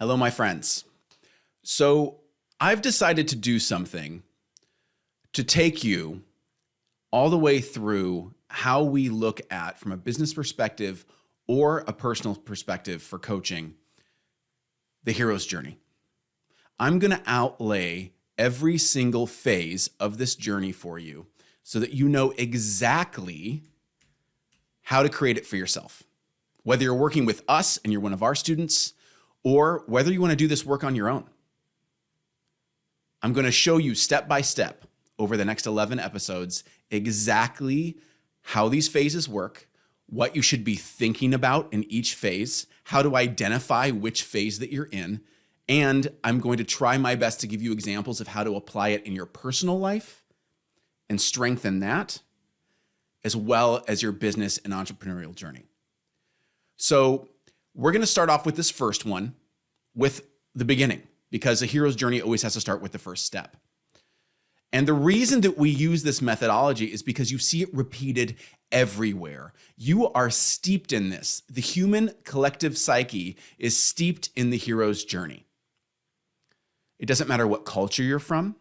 Hello, my friends. So I've decided to do something to take you all the way through how we look at, from a business perspective or a personal perspective for coaching, the hero's journey. I'm going to outlay every single phase of this journey for you so that you know exactly how to create it for yourself. Whether you're working with us and you're one of our students, or whether you want to do this work on your own. I'm going to show you step by step over the next 11 episodes exactly how these phases work, what you should be thinking about in each phase, how to identify which phase that you're in, and I'm going to try my best to give you examples of how to apply it in your personal life and strengthen that, as well as your business and entrepreneurial journey. So we're going to start off with this first one with the beginning, because a hero's journey always has to start with the first step. And the reason that we use this methodology is because you see it repeated everywhere. You are steeped in this. The human collective psyche is steeped in the hero's journey. It doesn't matter what culture you're from.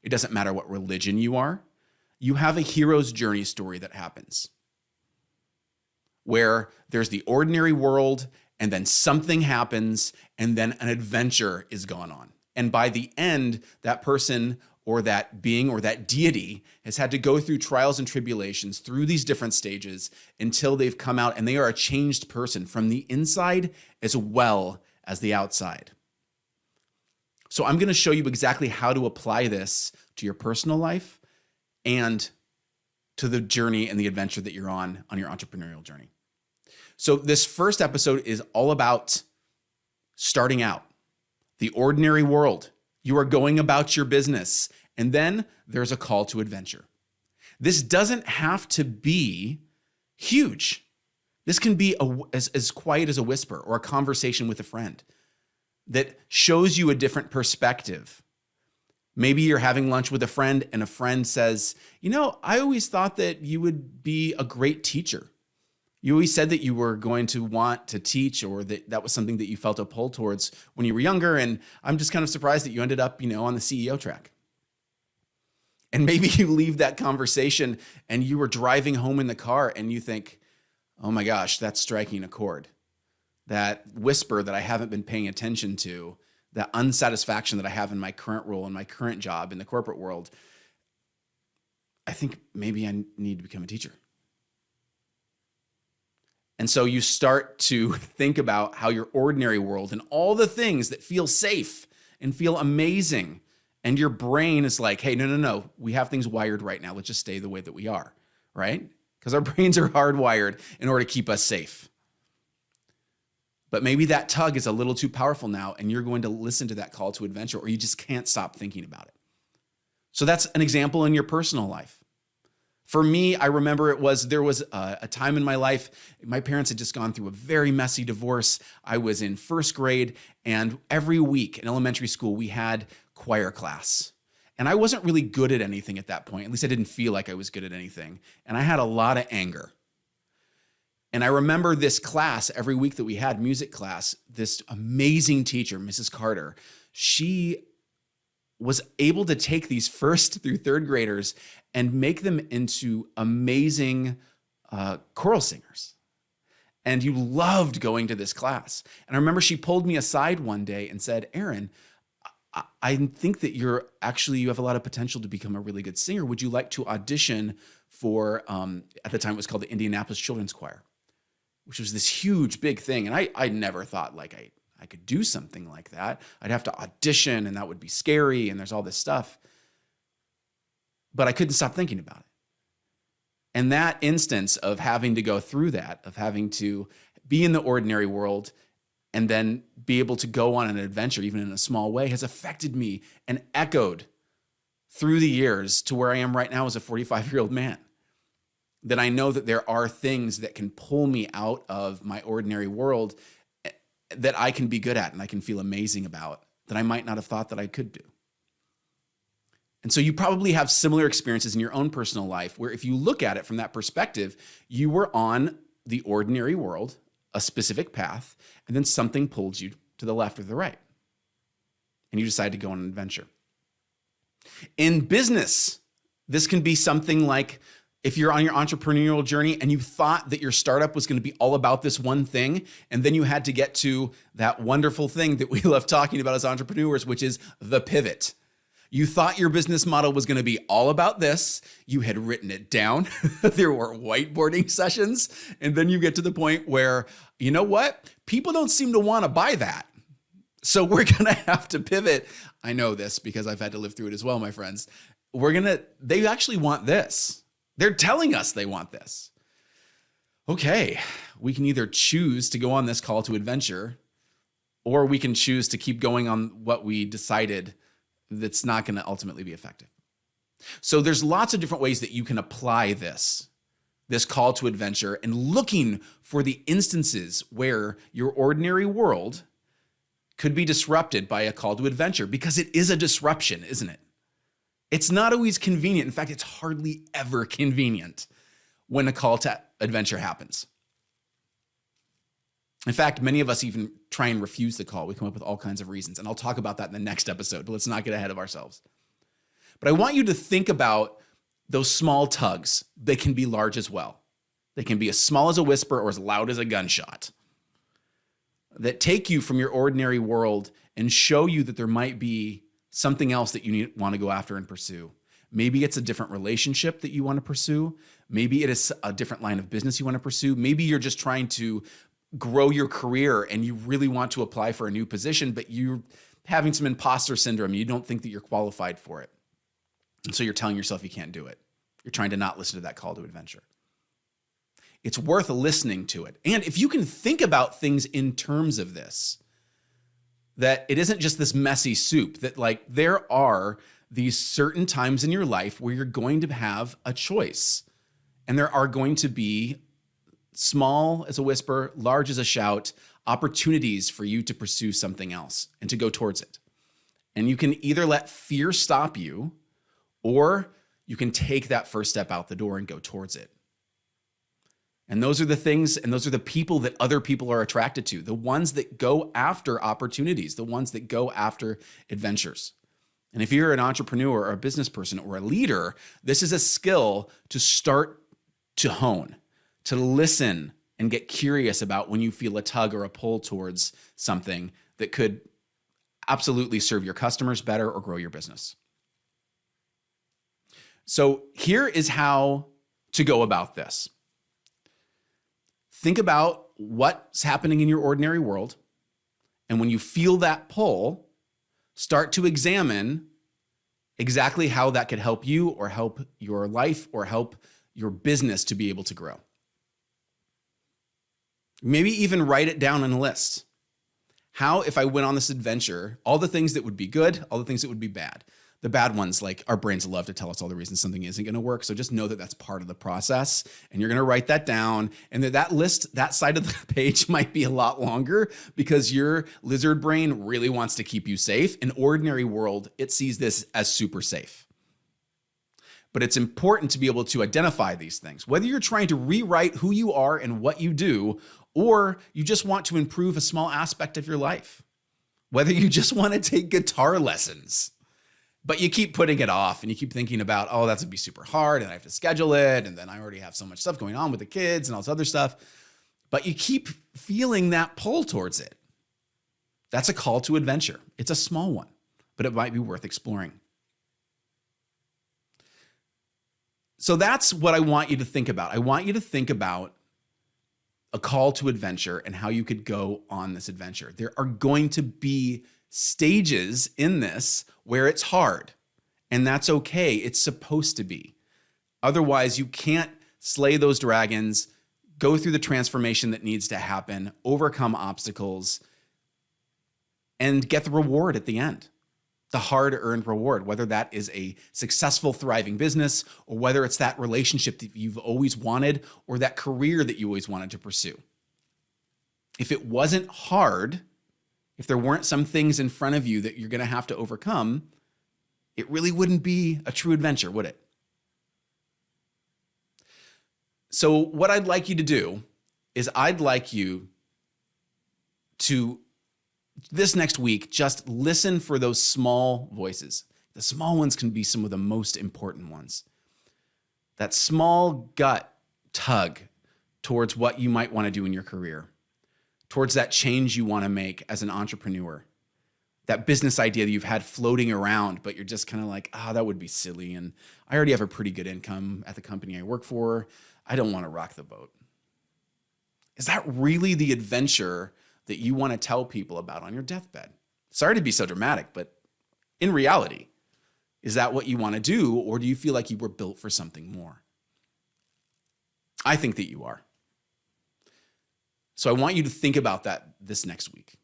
It doesn't matter what religion you are. You have a hero's journey story that happens, where there's the ordinary world, and then something happens, and then an adventure is going on. And by the end, that person or that being or that deity has had to go through trials and tribulations through these different stages until they've come out and they are a changed person from the inside as well as the outside. So I'm going to show you exactly how to apply this to your personal life and to the journey and the adventure that you're on your entrepreneurial journey. So this first episode is all about starting out, the ordinary world. You are going about your business, and then there's a call to adventure. This doesn't have to be huge. This can be as quiet as a whisper or a conversation with a friend that shows you a different perspective. Maybe you're having lunch with a friend and a friend says, I always thought that you would be a great teacher. You always said that you were going to want to teach, or that was something that you felt a pull towards when you were younger. And I'm just kind of surprised that you ended up, on the CEO track. And maybe you leave that conversation and you were driving home in the car and you think, oh my gosh, that's striking a chord. That whisper that I haven't been paying attention to, that unsatisfaction that I have in my current role, in my current job in the corporate world. I think maybe I need to become a teacher. And so you start to think about how your ordinary world and all the things that feel safe and feel amazing, and your brain is like, hey, no, we have things wired right now. Let's just stay the way that we are, right? Because our brains are hardwired in order to keep us safe. But maybe that tug is a little too powerful now, and you're going to listen to that call to adventure, or you just can't stop thinking about it. So that's an example in your personal life. For me, I remember there was a time in my life, my parents had just gone through a very messy divorce. I was in first grade, and every week in elementary school, we had choir class. And I wasn't really good at anything at that point. At least I didn't feel like I was good at anything. And I had a lot of anger. And I remember this class, every week that we had music class, this amazing teacher, Mrs. Carter, she was able to take these first through third graders and make them into amazing choral singers. And you loved going to this class. And I remember she pulled me aside one day and said, Aaron, I think that you have a lot of potential to become a really good singer. Would you like to audition for, at the time it was called the Indianapolis Children's Choir, which was this huge, big thing. And I never thought I could do something like that. I'd have to audition, and that would be scary, and there's all this stuff. But I couldn't stop thinking about it. And that instance of having to go through that, of having to be in the ordinary world and then be able to go on an adventure, even in a small way, has affected me and echoed through the years to where I am right now as a 45-year-old man. That I know that there are things that can pull me out of my ordinary world that I can be good at and I can feel amazing about, that I might not have thought that I could do. And so you probably have similar experiences in your own personal life where, if you look at it from that perspective, you were on the ordinary world, a specific path, and then something pulled you to the left or the right. And you decide to go on an adventure. In business, this can be something like if you're on your entrepreneurial journey and you thought that your startup was going to be all about this one thing, and then you had to get to that wonderful thing that we love talking about as entrepreneurs, which is the pivot. You thought your business model was going to be all about this. You had written it down. There were whiteboarding sessions. And then you get to the point where, you know what? People don't seem to want to buy that. So we're going to have to pivot. I know this because I've had to live through it as well, my friends. They actually want this. They're telling us they want this. Okay, we can either choose to go on this call to adventure, or we can choose to keep going on what we decided that's not going to ultimately be effective. So there's lots of different ways that you can apply this call to adventure, and looking for the instances where your ordinary world could be disrupted by a call to adventure, because it is a disruption, isn't it? It's not always convenient. In fact, it's hardly ever convenient when a call to adventure happens. In fact, many of us even try and refuse the call. We come up with all kinds of reasons, and I'll talk about that in the next episode, but let's not get ahead of ourselves. But I want you to think about those small tugs. They can be large as well. They can be as small as a whisper or as loud as a gunshot, that take you from your ordinary world and show you that there might be something else that you want to go after and pursue. Maybe it's a different relationship that you want to pursue. Maybe it is a different line of business you want to pursue. Maybe you're just trying to grow your career and you really want to apply for a new position, but you're having some imposter syndrome. You don't think that you're qualified for it. And so you're telling yourself you can't do it. You're trying to not listen to that call to adventure. It's worth listening to it. And if you can think about things in terms of this, that it isn't just this messy soup, that like there are these certain times in your life where you're going to have a choice, and there are going to be small as a whisper, large as a shout, opportunities for you to pursue something else and to go towards it. And you can either let fear stop you, or you can take that first step out the door and go towards it. And those are the things, and those are the people that other people are attracted to, the ones that go after opportunities, the ones that go after adventures. And if you're an entrepreneur or a business person or a leader, this is a skill to start to hone, to listen and get curious about when you feel a tug or a pull towards something that could absolutely serve your customers better or grow your business. So here is how to go about this. Think about what's happening in your ordinary world. And when you feel that pull, start to examine exactly how that could help you or help your life or help your business to be able to grow. Maybe even write it down on a list. How, if I went on this adventure, all the things that would be good, all the things that would be bad. The bad ones, like our brains love to tell us all the reasons something isn't going to work. So just know that that's part of the process, and you're going to write that down. And that list, that side of the page might be a lot longer because your lizard brain really wants to keep you safe. In ordinary world, it sees this as super safe. But it's important to be able to identify these things, whether you're trying to rewrite who you are and what you do, or you just want to improve a small aspect of your life, whether you just want to take guitar lessons. But you keep putting it off and you keep thinking about, oh, that's going to be super hard and I have to schedule it. And then I already have so much stuff going on with the kids and all this other stuff. But you keep feeling that pull towards it. That's a call to adventure. It's a small one, but it might be worth exploring. So that's what I want you to think about. I want you to think about a call to adventure and how you could go on this adventure. There are going to be stages in this where it's hard, and that's okay. It's supposed to be. Otherwise, you can't slay those dragons, go through the transformation that needs to happen, overcome obstacles, and get the reward at the end. The hard-earned reward, whether that is a successful, thriving business, or whether it's that relationship that you've always wanted, or that career that you always wanted to pursue. If it wasn't hard, if there weren't some things in front of you that you're going to have to overcome, it really wouldn't be a true adventure, would it? So what I'd like you to do is I'd like you to this next week, just listen for those small voices. The small ones can be some of the most important ones. That small gut tug towards what you might want to do in your career, towards that change you want to make as an entrepreneur, that business idea that you've had floating around, but you're just kind of like, that would be silly. And I already have a pretty good income at the company I work for. I don't want to rock the boat. Is that really the adventure that you want to tell people about on your deathbed? Sorry to be so dramatic, but in reality, is that what you want to do? Or do you feel like you were built for something more? I think that you are. So I want you to think about that this next week.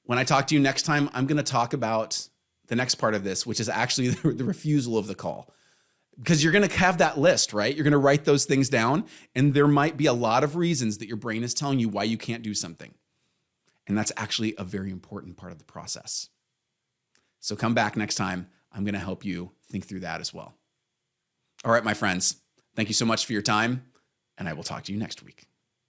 When I talk to you next time, I'm going to talk about the next part of this, which is actually the refusal of the call. Because you're going to have that list, right? You're going to write those things down, and there might be a lot of reasons that your brain is telling you why you can't do something. And that's actually a very important part of the process. So come back next time. I'm going to help you think through that as well. All right, my friends, thank you so much for your time, and I will talk to you next week.